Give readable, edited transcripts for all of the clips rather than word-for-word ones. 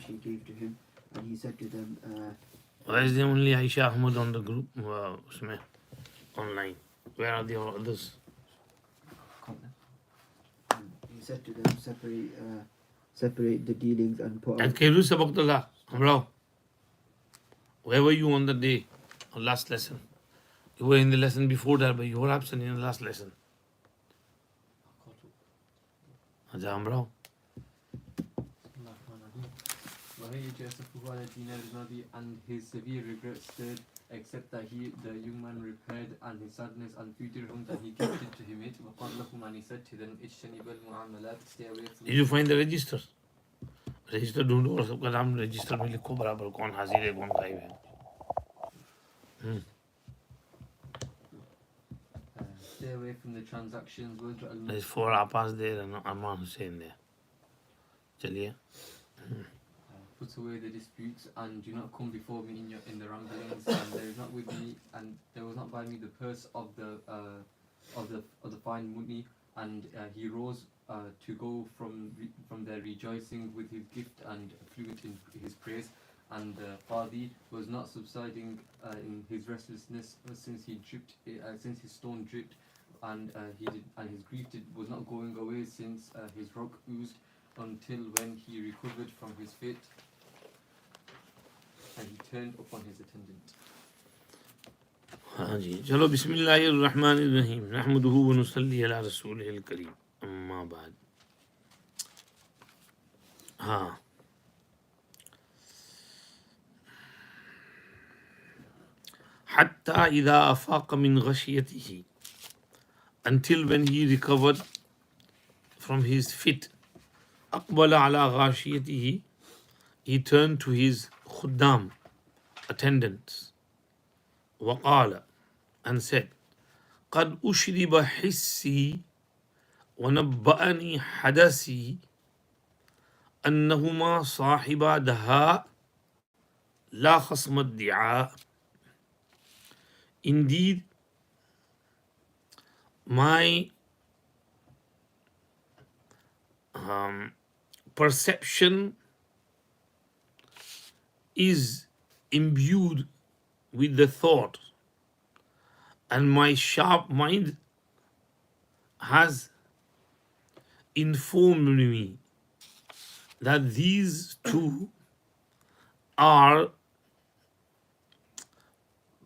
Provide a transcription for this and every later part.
she gave to him, and he said to them, Why is there only Aisha Ahmad on the group online? Where are the others? he said to them, separate the dealings and put And out. Kairu Sabaqtullah, Amrao, where were you on the day of last lesson? You were in the lesson before that, but you were absent in the last lesson. Aja Amrao. And his severe regret stirred, except that the young man repaired and his sadness and future homes, and he gifted to him it. And he said to them, stay away from. Did you find the register? Register ढूंढो और सबका नाम register में लिखो बराबर कौन हाजिर है कौन गायब है. Stay away from the transactions. There's 4 Apas there and Amman Hussain there. चलिए. Put away the disputes and do not come before me in the ramblings. And there is not with me, and there was not by me the purse of the fine money. And he rose to go from there rejoicing with his gift and fluent in his praise. And Qadi was not subsiding in his restlessness since his stone dripped, and his grief was not going away since his rock oozed, until when he recovered from his fit, and he turned upon his attendant. हाँ जी चलो बिस्मिल्लाहिर्रहमानिर्रहीम नहमदुहु व नुसल्ली अला रसूलिहिल करीम अम्मा बाद. हाँ حتى إذا أفاق من غشيته, until when he recovered from his fit. أقبل على غاشيته, he turned to his khuddam, attendants. وقال, and said, قد أشرب حسي ونبأني حدثي أنهما صاحبا دهاء لا خصم الدعاء. Indeed, my perception is imbued with the thought, and my sharp mind has informed me that these two are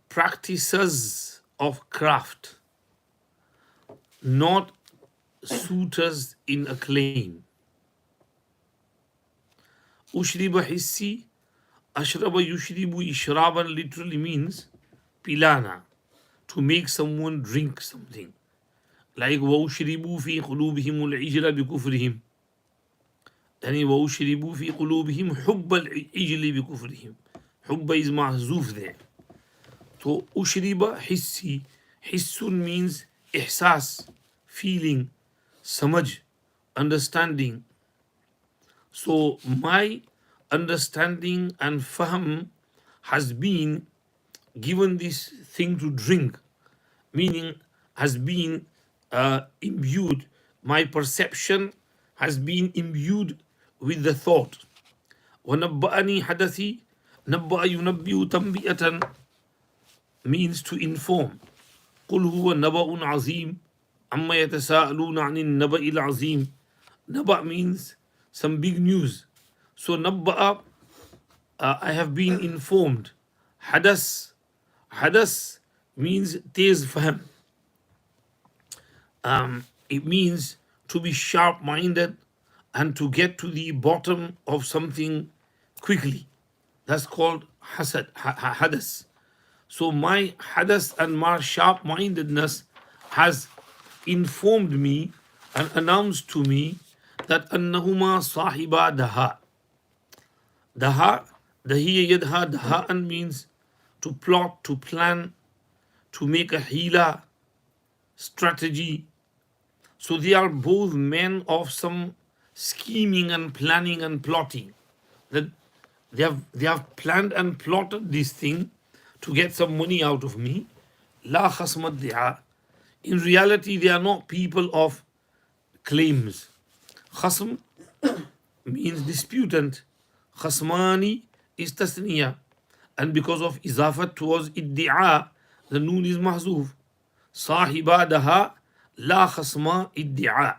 practices of craft, not suitors in acclaim. Ushriba hissi, ashraba yushribu ishraban literally means pilana, to make someone drink something. Like وَأُشْرِبُوا فِي قُلُوبِهِمُ الْعِجْلَ بِكُفْرِهِمْ. Then وَأُشْرِبُوا فِي قُلُوبِهِمْ حُبَّ الْعِجْلِ بِكُفْرِهِمْ. Hubba is mahzuf there. So ushriba hissi, hissun means ihsas, feeling, samaj, understanding. So my understanding and fahm has been given this thing to drink, meaning has been imbued, my perception has been imbued with the thought. وَنَبَّأَنِي حَدَثِي, نَبَّأَ يُنَبِّئُ تَنْبِئَةً means to inform. قُلْ هُوَ نَبَأٌ عَظِيمٌ أَمَّا يَتَسَاءَلُونَ عَنِ النَّبَإِ الْعَظِيمِ. Naba means some big news. So nabba'a, I have been informed. Hadas means tez fahm. It means to be sharp-minded and to get to the bottom of something quickly. That's called hadas. So my hadas and my sharp-mindedness has informed me and announced to me that annahuma sahiba daha. Daha, dahiya yadha, dahaan means to plot, to plan, to make a hila, strategy. So they are both men of some scheming and planning and plotting. That they have planned and plotted this thing to get some money out of me. La khasmat di'a. In reality, they are not people of claims. Khasm means disputant. Khasmani is tasniya. And because of izafat towards iddi'a, the noon is mahzuf. صاحبا دها لا خصما ادعاء.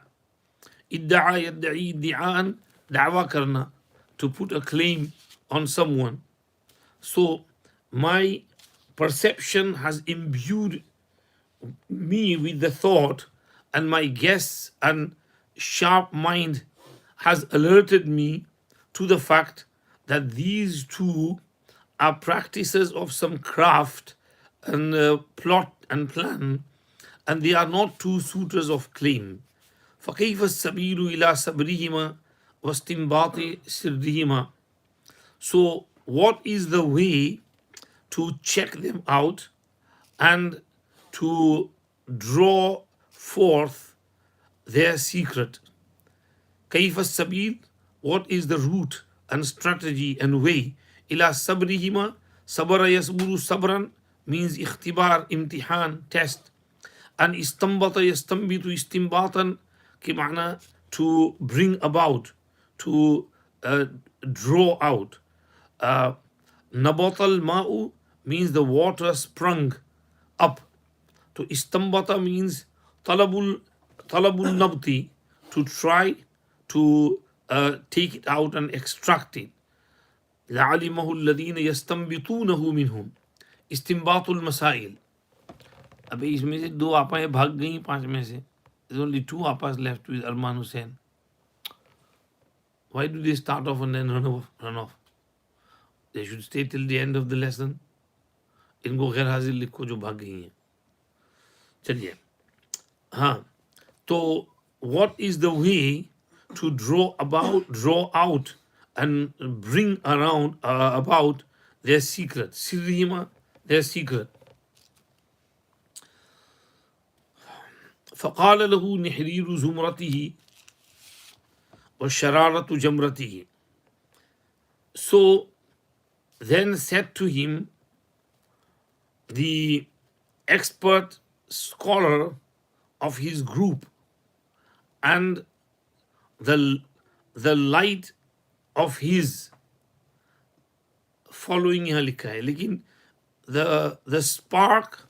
ادعى يدعي ادعاء دعوى karna, to put a claim on someone. So my perception has imbued me with the thought, and my guess and sharp mind has alerted me to the fact that these two are practices of some craft and plot and plan, and they are not two suitors of claim. فكيف السبيل إلى صبرهما واستنباط سرهما. So what is the way to check them out and to draw forth their secret? كيف السبيل, what is the route and strategy and way? إلى صبرهما, صبر يصبر صبرا means اختبار, امتحان, test. And استنبط يستنبط استنباطا كمعنى to bring about, to draw out. نبط الماء means the water sprung up. To istambata means talabul nabti, to try to take it out and extract it. لعلمه الذين يستنبطونه منهم. استنباط المسائل. अबे इसमें से दो आपाएं भाग गई पांच में से. There's only two apas left with Arman Hussain. Why do they start off and then run off? They should stay till the end of the lesson. इनको गैर हाजिर लिखो जो भाग गई हैं. चलिए, हाँ, तो what is the way to draw out and bring around about their secret, sirrihima, their secret. فقال له نحرير زمرته وشرارة جمرته. So then said to him the expert scholar of his group and the light of his following यहाँ लिखा है, लेकिन the spark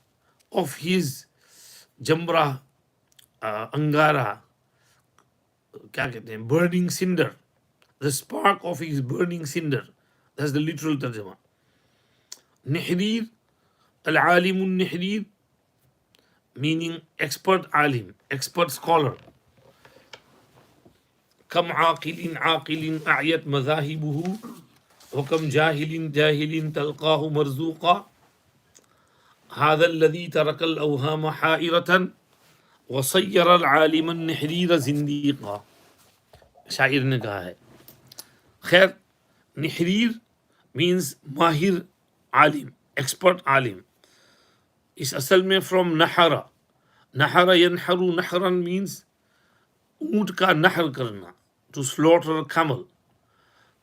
of his जमरा अंगारा, क्या कहते हैं, burning cinder, the spark of his burning cinder, that's the literal tarjama. Nihrir, al-alimun nihrir, meaning expert alim, expert scholar. كم عاقل عاقل أعيت مذاهبه وكم جاهل جاهل تلقاه مرزوقا هذا الذي ترك الأوهام حائرة وصير العالم النحرير زنديقا. शायर ने कहा है. खैर, निहरीर means माहिर आलिम, expert आलिम. इस असल में from नहरा, नहरा यनहरु नहरन means ऊंट का नहर करना, to slaughter a camel.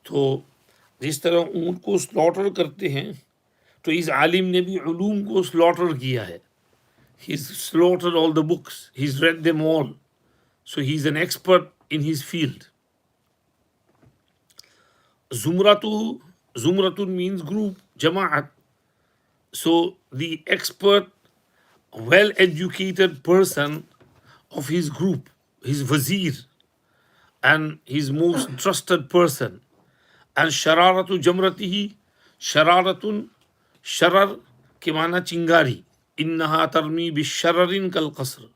तो जिस तरह ऊंट को slaughter करते हैं, तो इस आलिम ने भी उलूम को slaughter किया है. He's slaughtered all the books, he's read them all, so he's an expert in his field. Zumratun means group, jama'at. So the expert, well-educated person of his group, his wazir, and his most trusted person. And shararatu jamratihi, shararatun, sharar ke mana chingari. إنها ترمي بالشرر كالقصر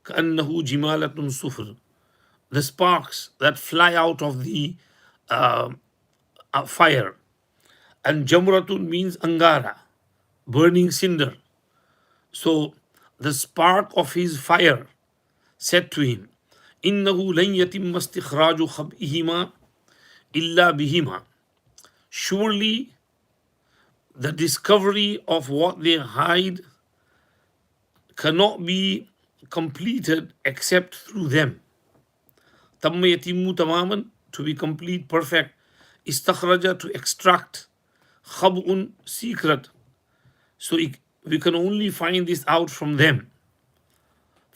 كأنه جمالة صفر. The sparks that fly out of the fire. And jamratun means angara, burning cinder. So the spark of his fire said to him, إنه لن يتم استخراج خبئهما إلا بهما. Surely the discovery of what they hide cannot be completed except through them. Tamma yatimu tamaman, to be complete, perfect. Istakhraja, to extract. Khab'un, secret. So we can only find this out from them.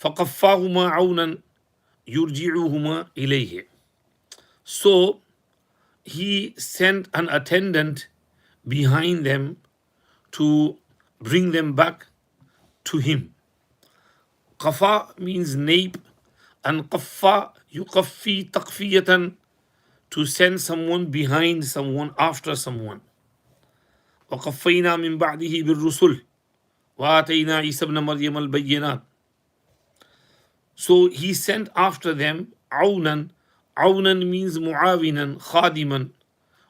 فَقَفَّاهُمَا عَوْنًا يُرْجِعُهُمَا إِلَيْهِ. So he sent an attendant behind them to bring them back to him. Qafa means nape, and qaffa yuqaffi taqfiyatan, to send someone behind someone, after someone. وقفينا من بعده بالرسل وآتينا عيسى ابن مريم البينات. So he sent after them عونا. عونا means معاونا خادما,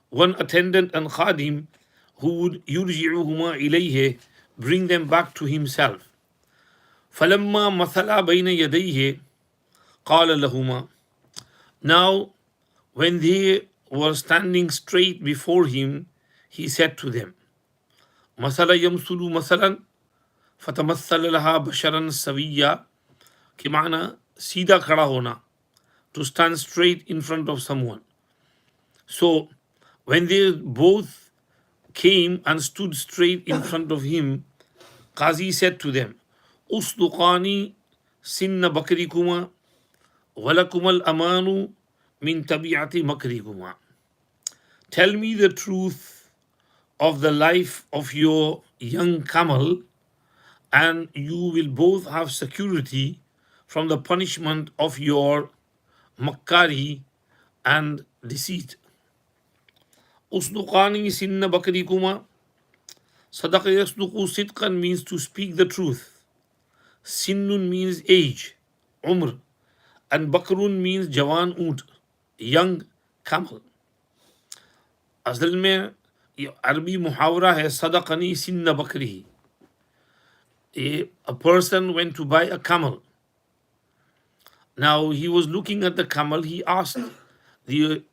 one attendant and khadim who would يرجعهما إليه, bring them back to himself. فلما مثلا بين يديه قال لهما. Now when they were standing straight before him, he said to them, مثلا يمثل مثلا فتمثل لها بشرا سويا, कि माना सीधा खड़ा होना, to stand straight in front of someone. So when they both came and stood straight in front of him, Qazi said to them, Usduqani sinna bakrikuma walakumal amanu min tabi'ati makrikuma. Tell me the truth of the life of your young camel, and you will both have security from the punishment of your makkari and deceit. Usduqani sinna bakrikuma. Sadaqa yasduqu sidqan means to speak the truth. Sinnun means age, umr, and bakrun means jawan oot, young camel. असल में ये अरबी मुहावरा है, सदक़नी सिन्न बकरी. A person went to buy a camel. Now he was looking at the camel. He asked the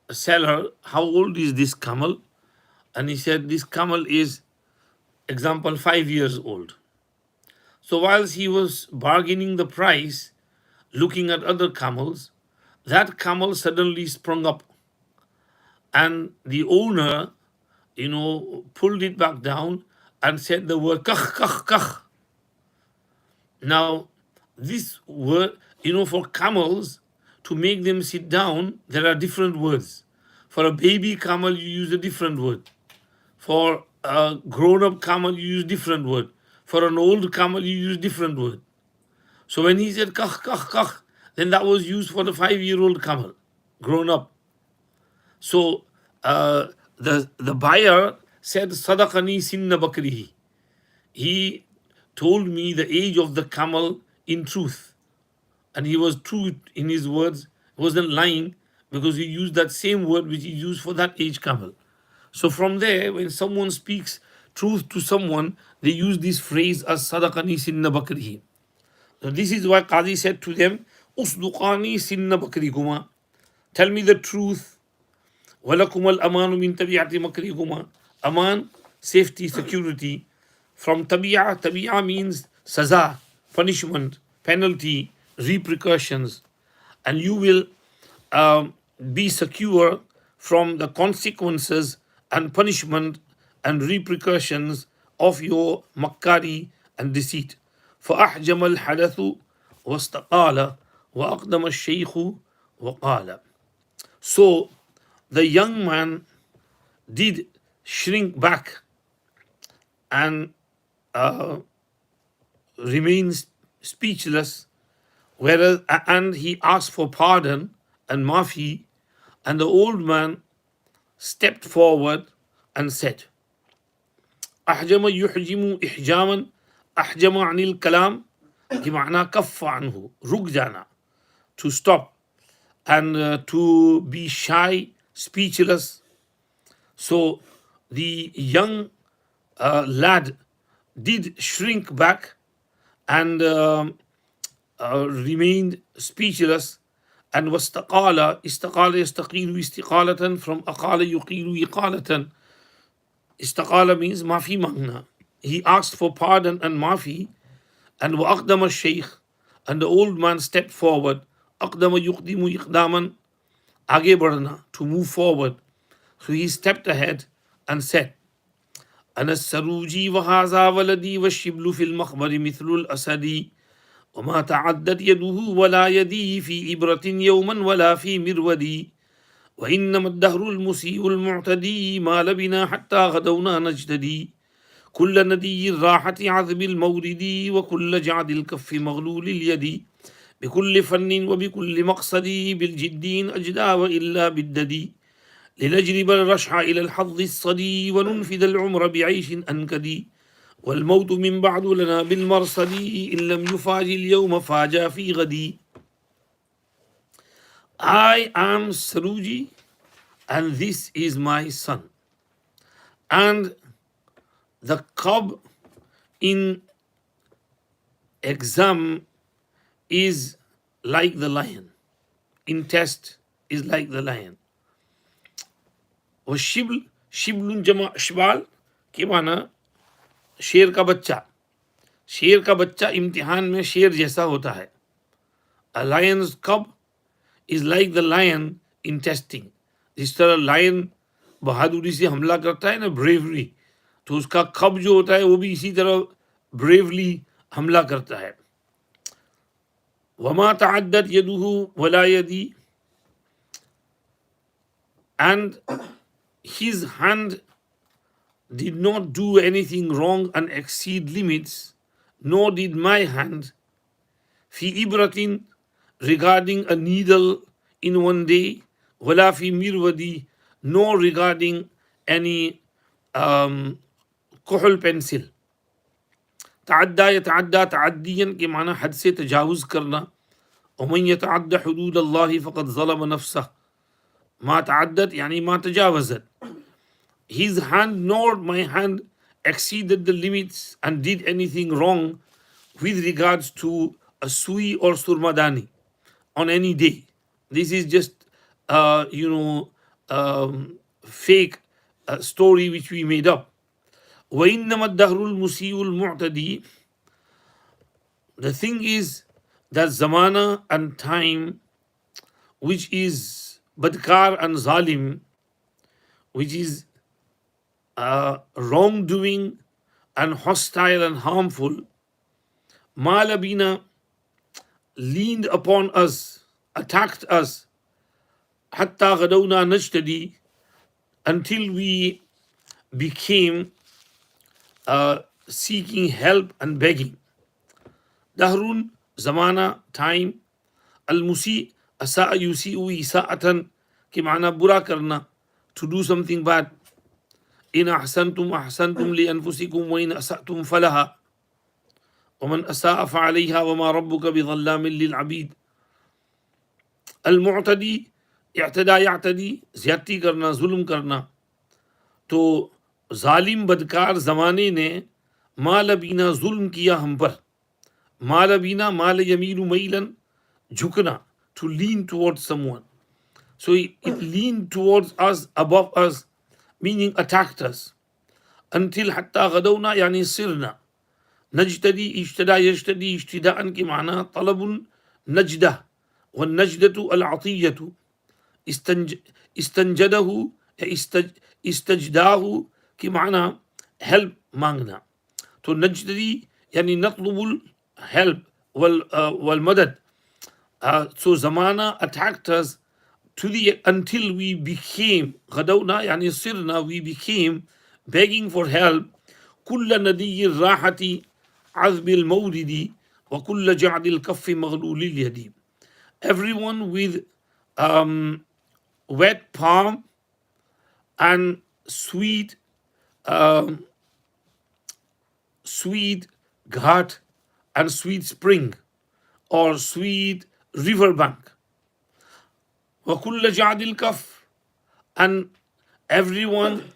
seller, how old is this camel? And he said, this camel is, example, 5 years old. So whilst he was bargaining the price, looking at other camels, that camel suddenly sprung up. And the owner, pulled it back down and said the word kach, kach, kach. Now, this word, for camels, to make them sit down, there are different words. For a baby camel, you use a different word. For a grown-up camel, you use different word. For an old camel, you use different word. So when he said kach, kach, kach, then that was used for the 5-year-old camel, grown up. So the buyer said, Sadaqani sinna bakrihi. He told me the age of the camel in truth. And he was true in his words, he wasn't lying, because he used that same word which he used for that age camel. So from there, when someone speaks truth to someone, they use this phrase as Sadaqani sinna bakrihi. So this is why Qadi said to them, Usduqani sinna bakrikuma. Tell me the truth. وَلَكُمَ الْأَمَانُ مِنْ تَبِعَةِ مَكْرِكُمَا. Aman, safety, security. From tabi'ah, tabi'ah means saza, punishment, penalty, repercussions. And you will be secure from the consequences and punishment and repercussions of your makkari and deceit. فَأَحْجَمَ الْحَدَثُ وَاسْتَقَالَ وَأَقْدَمَ الشَّيْخُ وَقَالَ. So the young man did shrink back and remained speechless, and he asked for pardon and mafi, and the old man stepped forward and said, أحجم يحجم إحجاما أحجم عن الكلام بمعنى كف عنه, रुक जाना, to stop, and to be shy, speechless. So the young lad did shrink back and remained speechless, and wastaqala, istaqala yastaqilu istiqalatan, from aqala yuqilu iqalatan. Istaqala means mafi mangna. He asked for pardon and mafi, and waqdama shaykh, and the old man stepped forward. Aqdama yuqdimu iqdaman, aage badhna, to move forward. So he stepped ahead and said, أنا السروجي وهذا ولدي والشبل في المخبر مثل الأسد وما تعدت يده ولا يدي في إبرة يوما ولا في مرودي وإنما الدهر المسيء المعتدي ما لبنا حتى غدونا نجتدي كل ندي الراحة عذب المورد وكل جعد الكف مغلول اليد بكل فن وبكل مقصد بالجدين أجدى وإلا بالددي لنجلب الرشح إلى الحظ الصدي وننفذ العمر بعيش أنكدي والموت من بعد لنا بالمرصد إن لم يفاج اليوم فاجا في غدي. I am Saruji and this is my son. And the cub in exam is like the lion. In test is like the lion. والشبل शिबलुन जमा शबाल के माना शेर का बच्चा. शेर का बच्चा इम्तिहान में शेर जैसा होता है. A lion's cub is like the lion in testing. जिस तरह लायन बहादुरी से हमला करता है ना, ब्रेवरी, तो उसका कब जो होता है वो भी इसी तरह ब्रेवली हमला करता है. वमा तअद्दत यदुहु वला यदी, and his hand did not do anything wrong and exceed limits, nor did my hand, fi ibratin, regarding a needle in one day, wala fi mirwadi, nor regarding any कुहल पेंसिल. तअद्दा यतअद्दा तअद्दियन के माना हद से तजावुज करना. वमन यतअद्दा हुदूद अल्लाह फ़क़द ज़लम नफ्सह. मा तअद्दत यानी मा तजावज़त. His hand nor my hand exceeded the limits and did anything wrong with regards to a sui or surmadani on any day. This is just fake story which we made up. وَإِنَّمَا الدَّهْرُ الْمُسِيءُ الْمُعْتَدِي. The thing is that zamana and time, which is badkar and zalim, which is wrongdoing and hostile and harmful, malabina, leaned upon us, attacked us, hatta gadawna najtadi, until we became seeking help and begging. Dahrun, zamana, time. Al-musi, asa'a yusi'u isa'atan, ke maana bura karna, to do something bad. In ahsantum ahsantum li anfusikum wa in asa'tum falaha. ومن أساء فعليها وما ربك بظلام للعبيد. المعتدي, اعتدى يعتدي, ज्यादती करना, जुल्म करना. तो जालिम बदकार ज़माने ने मालबीना जुल्म किया हम पर. मालबीना माल यमीलु मैलन, झुकना, to lean towards someone. So it leaned towards us, above us, meaning attacked us. Until hatta gadawna yani sirna. نجتدي اجتدى يجتدي اجتداء के माना طلب نجدة والنجدة العطية. استنجده استجداه के माना help मांगना. तो नजदी यानी नतलुबुल help والمدد. So zamana attacked us until we became غدونا يعني صرنا, we became begging for help. كل ندي الراحة عذب المورد وكل جعد الكف مغلول اليد. Everyone with wet palm and sweet ghat and sweet spring or sweet river bank. وكل جعد الكف, and everyone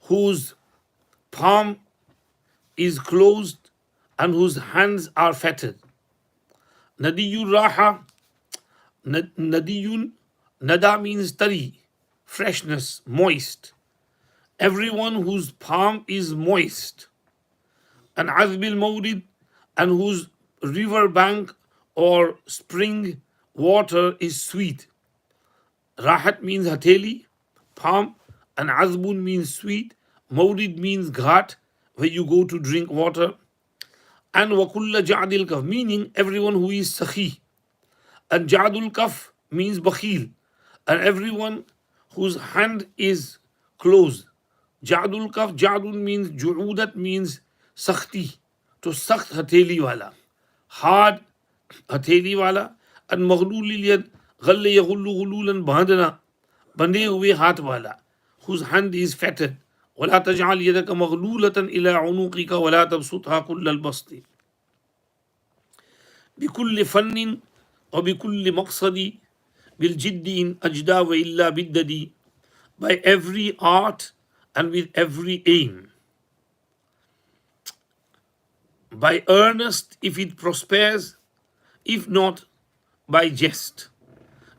whose palm is closed and whose hands are fettered. Nadiyur raha, nadiyun, nada means tari, freshness, moist. Everyone whose palm is moist. And azbil mawrid, and whose river bank or spring water is sweet. Rahat means hateli, palm, and azbun means sweet. Mawrid means ghat, where you go to drink water. And wakulla ja'dil kaf, meaning everyone who is sakhi. And ja'dul kaf means bakhil, and everyone whose hand is closed. Jadul kaf, jadul means, ju'udat means sakhti, to sakht hatheli wala, hard hatheli wala, and maghlul yad, ghalle yaghullu ghululan bandana, bande huए हाथ वाला, whose hand is fettered. ولا تجعل يدك مغلولة إلى عنقك ولا تبسطها كل البسط. بكل فن وبكل مقصد بالجد إن أجدى وإلا بالدد. By every art and with every aim. By earnest if it prospers, if not by jest.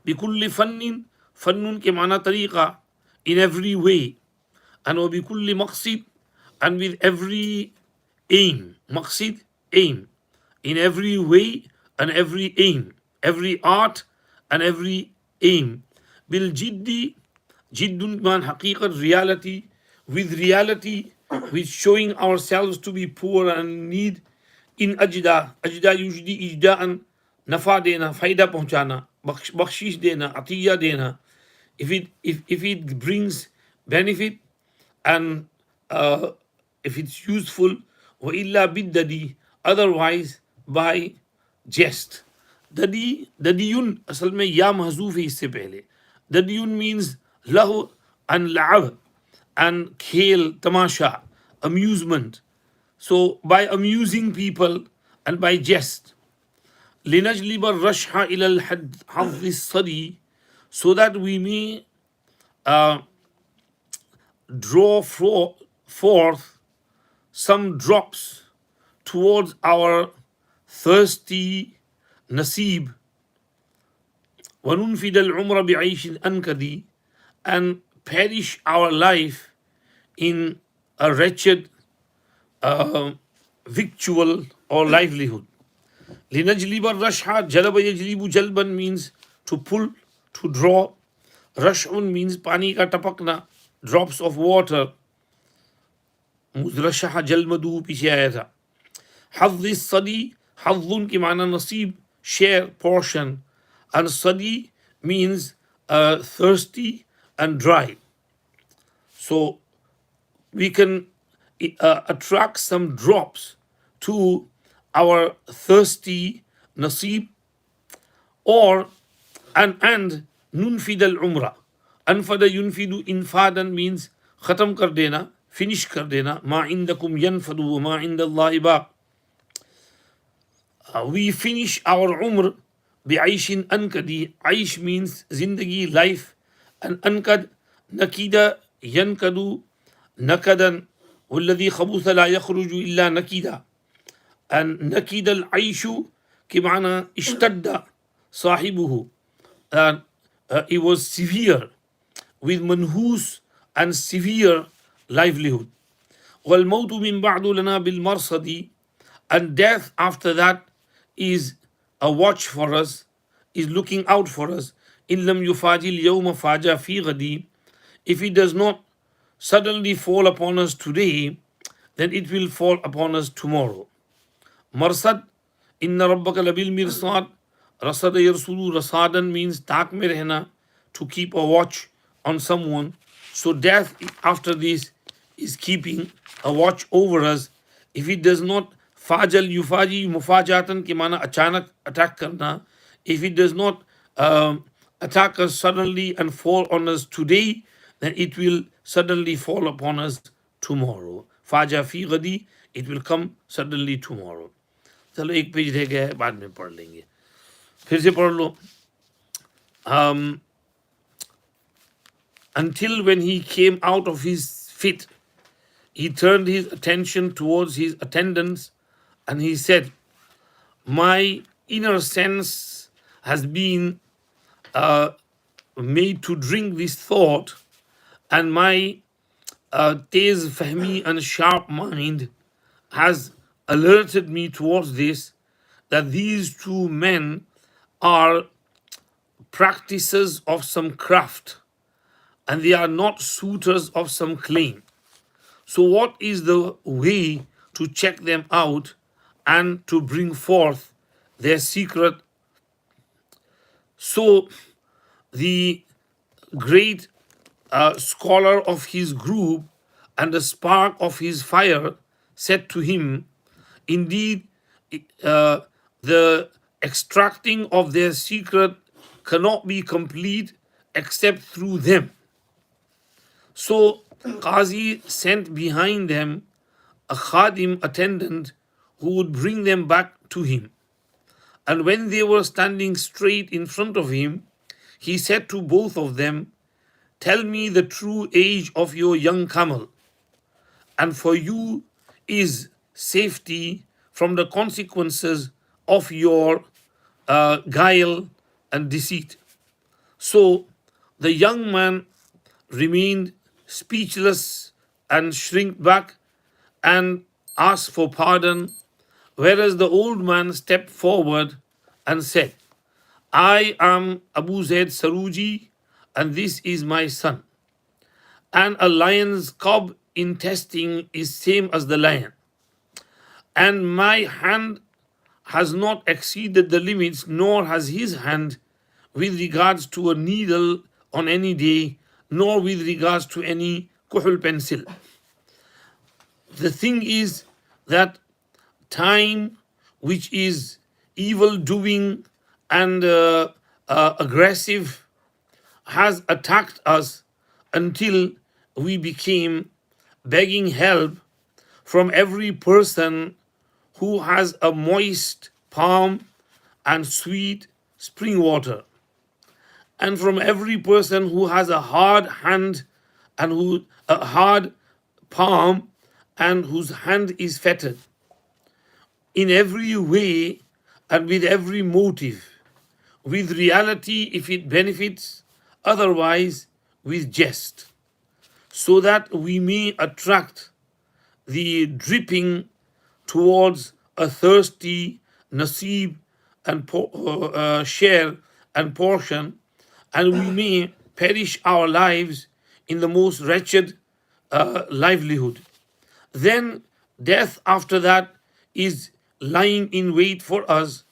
بكل فن, فن के माना तरीका, in every way. And وبكل مقصد, and with every aim. مقصد, aim. In every way and every aim. Every art and every aim. بالجد, jiddun man haqiqat, reality, with reality, with showing ourselves to be poor and in need. In ajda, ajda usually ijdaan, nafa dena, faida pahunchana, bakshish dena, atiya dena. If it brings benefit and if it's useful, wa illa biddadi, otherwise by jest. Dadi, dadiyun असल में या महजूफ है इससे पहले. Dadiyun means lahu and la'ab and khel, tamasha, amusement. So by amusing people and by jest. لنجلب الرشح إلى الحظ الصدي, so that we may draw forth some drops towards our thirsty nasib. وَنُنْفِدَ الْعُمْرَ بِعَيْشٍ أَنْكَدِ, and perish our life in a wretched victual or livelihood. لِنَجْلِبَ الرَّشْحَ, جَلَبَ يَجْلِبُ جَلْبًا means to pull, to draw. Rash'un means pani ka tapakna, drops of water. मुद्रशह जलमदू पीछे आया था. हज़ सदी, हज़ुन की माना नसीब, share, portion, and sadi means thirsty and dry. So we can attract some drops to our thirsty nasib, or and nunfid al umrah. Anfada yunfidu, infadan means khatam kar dena, finish kar dena. Ma indakum yanfadu wa ma indallahi baq. We finish our umr bi'aishin ankadi. Aish means zindagi, life, and ankad, nakida, yankadu, nakadan. والذي خبث لا يخرج إلا نكدا. And nakid al-aishu ki maana ishtadda sahibuhu. It was severe, with manhus and severe livelihood. وَالْمَوْتُ مِنْ بَعْدُ لَنَا بِالْمَرْصَدِ, and death after that is a watch for us, is looking out for us. إِنْ لَمْ يُفَاجِ الْيَوْمَ فَاجَ فِي غَدِي. If it does not suddenly fall upon us today, then it will fall upon us tomorrow. Marsad, inna rabbaka labil mirsad. Rasada yarsulu, rasadan means tak mein rehna, to keep a watch on someone. So death after this is keeping a watch over us. If it does not fajal yufaji mufajatan ke mana achanak attack karna, if it does not attack us suddenly and fall on us today, then it will suddenly fall upon us tomorrow. Faja fi ghadi, it will come suddenly tomorrow. चलो एक page रह गया है, बाद में पढ़ लेंगे. फिर से पढ़ लो. Until when he came out of his fit, he turned his attention towards his attendants, and he said, my inner sense has been made to drink this thought, and my tez fahmi and sharp mind has alerted me towards this, that these two men are practices of some craft, and they are not suitors of some claim. So what is the way to check them out and to bring forth their secret? So the great a scholar of his group and a spark of his fire, said to him, indeed, uh, the extracting of their secret cannot be complete except through them. So Qazi sent behind them a khadim attendant who would bring them back to him. And when they were standing straight in front of him, he said to both of them, tell me the true age of your young camel, and for you is safety from the consequences of your guile and deceit. So the young man remained speechless and shrink back and asked for pardon, whereas the old man stepped forward and said, I am Abu Zaid Saruji, and this is my son. And a lion's cub in testing is same as the lion. And my hand has not exceeded the limits, nor has his hand with regards to a needle on any day, nor with regards to any kuhul pencil. The thing is that time, which is evil doing and aggressive, has attacked us until we became begging help from every person who has a moist palm and sweet spring water, and from every person who has a hard hand and who a hard palm and whose hand is fettered, in every way and with every motive, with reality if it benefits, otherwise with jest, so that we may attract the dripping towards a thirsty nasib and share and portion, and we may perish our lives in the most wretched livelihood. Then death after that is lying in wait for us.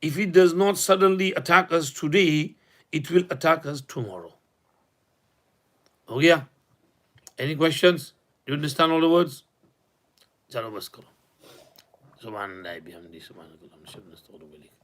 If it does not suddenly attack us today, it will attack us tomorrow. Oh yeah. Any questions? Do you understand all the words? चलो बस करो. सुभान अल्लाह बिहम्दी सुभान अल्लाह